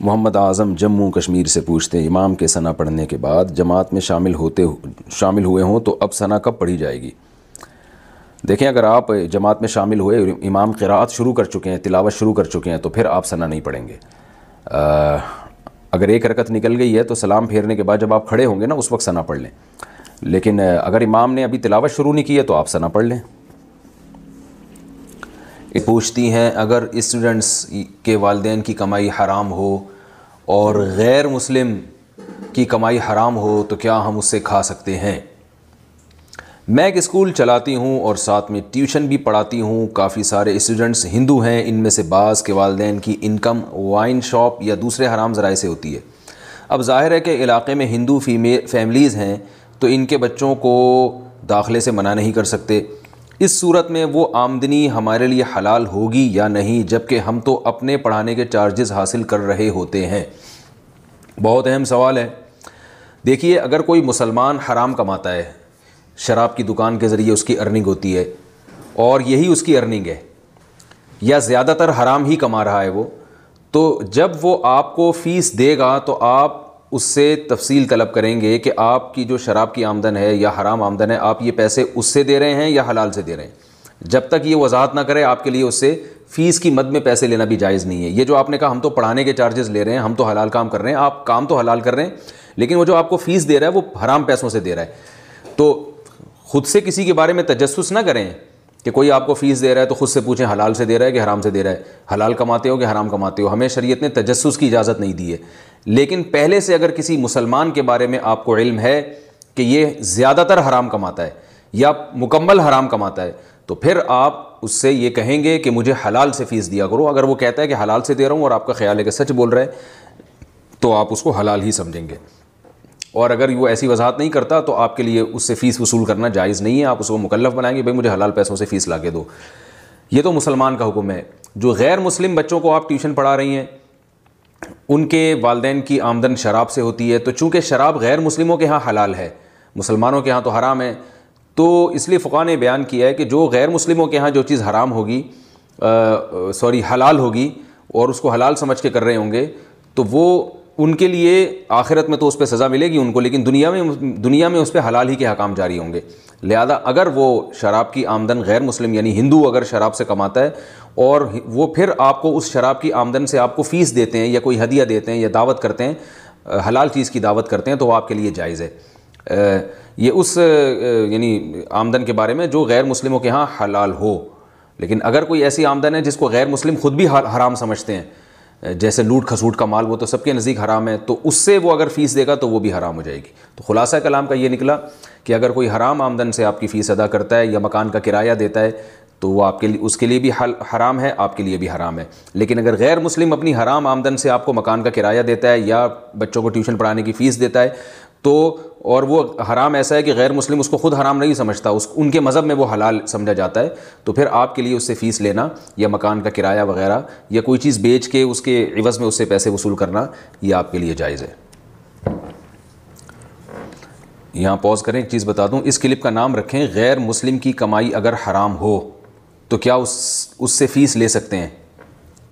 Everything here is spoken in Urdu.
محمد اعظم جموں کشمیر سے پوچھتے ہیں امام کے ثنا پڑھنے کے بعد جماعت میں شامل ہوئے ہوں تو اب ثنا کب پڑھی جائے گی؟ دیکھیں، اگر آپ جماعت میں شامل ہوئے، امام قراءت شروع کر چکے ہیں، تلاوت شروع کر چکے ہیں، تو پھر آپ ثنا نہیں پڑھیں گے۔ اگر ایک رکعت نکل گئی ہے تو سلام پھیرنے کے بعد جب آپ کھڑے ہوں گے نا اس وقت ثنا پڑھ لیں، لیکن اگر امام نے ابھی تلاوت شروع نہیں کی ہے تو آپ ثنا پڑھ لیں۔ پوچھتی ہیں اگر اسٹوڈنٹس کے والدین کی کمائی حرام ہو اور غیر مسلم کی کمائی حرام ہو تو کیا ہم اس سے کھا سکتے ہیں؟ میں ایک اسکول چلاتی ہوں اور ساتھ میں ٹیوشن بھی پڑھاتی ہوں۔ کافی سارے اسٹوڈنٹس ہندو ہیں، ان میں سے بعض کے والدین کی انکم وائن شاپ یا دوسرے حرام ذرائع سے ہوتی ہے۔ اب ظاہر ہے کہ علاقے میں ہندو فیملیز ہیں تو ان کے بچوں کو داخلے سے منع نہیں کر سکتے۔ اس صورت میں وہ آمدنی ہمارے لیے حلال ہوگی یا نہیں، جبکہ ہم تو اپنے پڑھانے کے چارجز حاصل کر رہے ہوتے ہیں؟ بہت اہم سوال ہے۔ دیکھیے، اگر کوئی مسلمان حرام کماتا ہے، شراب کی دکان کے ذریعے اس کی ارننگ ہوتی ہے اور یہی اس کی ارننگ ہے، یا زیادہ تر حرام ہی کما رہا ہے وہ، تو جب وہ آپ کو فیس دے گا تو آپ اس سے تفصیل طلب کریں گے کہ آپ کی جو شراب کی آمدن ہے یا حرام آمدن ہے، آپ یہ پیسے اس سے دے رہے ہیں یا حلال سے دے رہے ہیں۔ جب تک یہ وضاحت نہ کرے آپ کے لیے اس سے فیس کی مد میں پیسے لینا بھی جائز نہیں ہے۔ یہ جو آپ نے کہا ہم تو پڑھانے کے چارجز لے رہے ہیں، ہم تو حلال کام کر رہے ہیں، آپ کام تو حلال کر رہے ہیں، لیکن وہ جو آپ کو فیس دے رہا ہے وہ حرام پیسوں سے دے رہا ہے۔ تو خود سے کسی کے بارے میں تجسس نہ کریں کہ کوئی آپ کو فیس دے رہا ہے تو خود سے پوچھیں حلال سے دے رہا ہے کہ حرام سے دے رہا ہے، حلال کماتے ہو کہ حرام کماتے ہو۔ ہمیں شریعت نے تجسس کی اجازت نہیں دی ہے، لیکن پہلے سے اگر کسی مسلمان کے بارے میں آپ کو علم ہے کہ یہ زیادہ تر حرام کماتا ہے یا مکمل حرام کماتا ہے تو پھر آپ اس سے یہ کہیں گے کہ مجھے حلال سے فیس دیا کرو۔ اگر وہ کہتا ہے کہ حلال سے دے رہا ہوں اور آپ کا خیال ہے کہ سچ بول رہا ہے تو آپ اس کو حلال ہی سمجھیں گے، اور اگر وہ ایسی وضاحت نہیں کرتا تو آپ کے لیے اس سے فیس وصول کرنا جائز نہیں ہے۔ آپ اس کو مکلف بنائیں گے، بھائی مجھے حلال پیسوں سے فیس لا کے دو۔ یہ تو مسلمان کا حکم ہے۔ جو غیر مسلم بچوں کو آپ ٹیوشن پڑھا رہی ہیں، ان کے والدین کی آمدن شراب سے ہوتی ہے، تو چونکہ شراب غیر مسلموں کے ہاں حلال ہے، مسلمانوں کے ہاں تو حرام ہے، تو اس لیے فقہاء نے بیان کیا ہے کہ جو غیر مسلموں کے ہاں جو چیز حرام ہوگی حلال ہوگی اور اس کو حلال سمجھ کے کر رہے ہوں گے تو وہ ان کے لیے آخرت میں تو اس پہ سزا ملے گی ان کو، لیکن دنیا میں اس پہ حلال ہی کے حکام جاری ہوں گے۔ لہذا اگر وہ شراب کی آمدن غیر مسلم یعنی ہندو اگر شراب سے کماتا ہے اور وہ پھر آپ کو اس شراب کی آمدن سے آپ کو فیس دیتے ہیں یا کوئی ہدیہ دیتے ہیں یا دعوت کرتے ہیں، حلال چیز کی دعوت کرتے ہیں، تو وہ آپ کے لیے جائز ہے۔ یہ اس یعنی آمدن کے بارے میں جو غیر مسلموں کے ہاں حلال ہو۔ لیکن اگر کوئی ایسی آمدن ہے جس کو غیر مسلم خود بھی حرام سمجھتے ہیں، جیسے لوٹ کھسوٹ کا مال، وہ تو سب کے نزدیک حرام ہے، تو اس سے وہ اگر فیس دے گا تو وہ بھی حرام ہو جائے گی۔ تو خلاصہ کلام کا یہ نکلا کہ اگر کوئی حرام آمدن سے آپ کی فیس ادا کرتا ہے یا مکان کا کرایہ دیتا ہے تو وہ آپ کے لیے اس کے لیے بھی حرام ہے، آپ کے لیے بھی حرام ہے۔ لیکن اگر غیر مسلم اپنی حرام آمدن سے آپ کو مکان کا کرایہ دیتا ہے یا بچوں کو ٹیوشن پڑھانے کی فیس دیتا ہے تو اور وہ حرام ایسا ہے کہ غیر مسلم اس کو خود حرام نہیں سمجھتا، ان کے مذہب میں وہ حلال سمجھا جاتا ہے، تو پھر آپ کے لیے اس سے فیس لینا یا مکان کا کرایہ وغیرہ یا کوئی چیز بیچ کے اس کے عوض میں اس سے پیسے وصول کرنا یہ آپ کے لیے جائز ہے۔ یہاں پوز کریں، ایک چیز بتا دوں، اس کلپ کا نام رکھیں غیر مسلم کی کمائی اگر حرام ہو تو کیا اس سے فیس لے سکتے ہیں؟